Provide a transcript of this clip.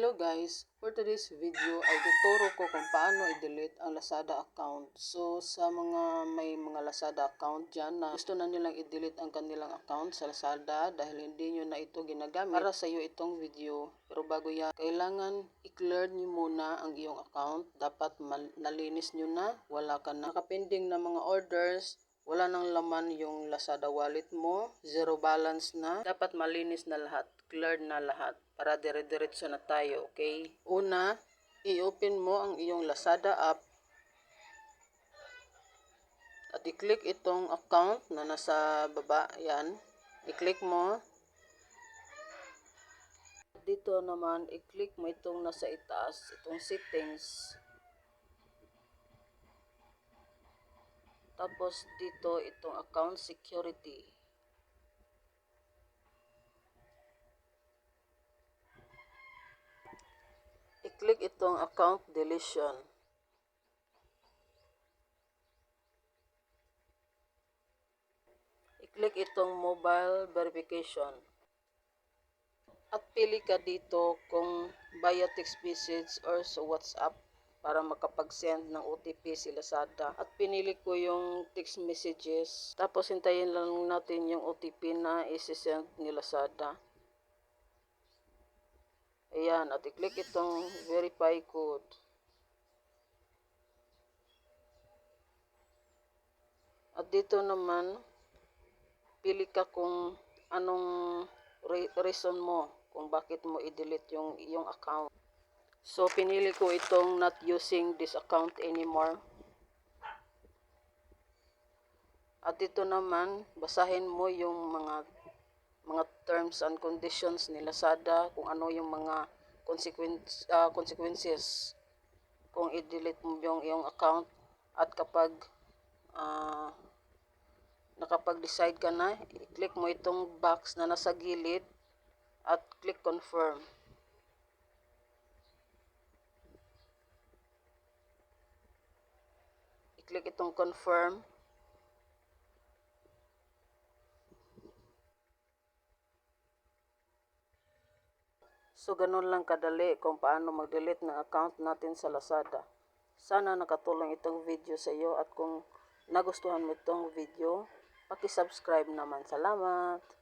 Hello guys, for today's video ay tuturo ko kung paano i-delete ang Lazada account. So sa may mga Lazada account dyan na gusto na nilang i-delete ang kanilang account sa Lazada dahil hindi nyo na ito ginagamit, para sa iyo itong video. Pero bago yan, kailangan i-clear nyo muna ang iyong account. Dapat nalinis nyo na, wala ka na nakapending na mga orders, wala nang laman yung Lazada wallet mo, zero balance na, dapat malinis na lahat, cleared na lahat para dire-diretso na tayo, okay? Una, i-open mo ang iyong Lazada app at i-click itong account na nasa baba, yan. I-click mo. Dito naman, i-click mo itong nasa itaas, itong settings. Tapos dito, itong account security. I-click itong account deletion. I-click itong mobile verification. At pili ka dito kung via text message or sa WhatsApp para makapag-send ng OTP si Lazada. At pinili ko yung text messages. Tapos hintayin lang natin yung OTP na isi-send ni Lazada. Ayan, at i-click itong verify code. At dito naman, pili ka kung anong reason mo kung bakit mo i-delete yung iyong account. So, pinili ko itong not using this account anymore. At dito naman, basahin mo yung mga terms and conditions ni Lazada, kung ano yung mga consequences kung i-delete mo yung iyong account. At kapag nakapag-decide ka na, i-click mo itong box na nasa gilid at click confirm. I-click itong confirm. So, ganun lang kadali kung paano mag-delete ng account natin sa Lazada. Sana nakatulong itong video sa iyo at kung nagustuhan mo itong video, paki-subscribe naman. Salamat!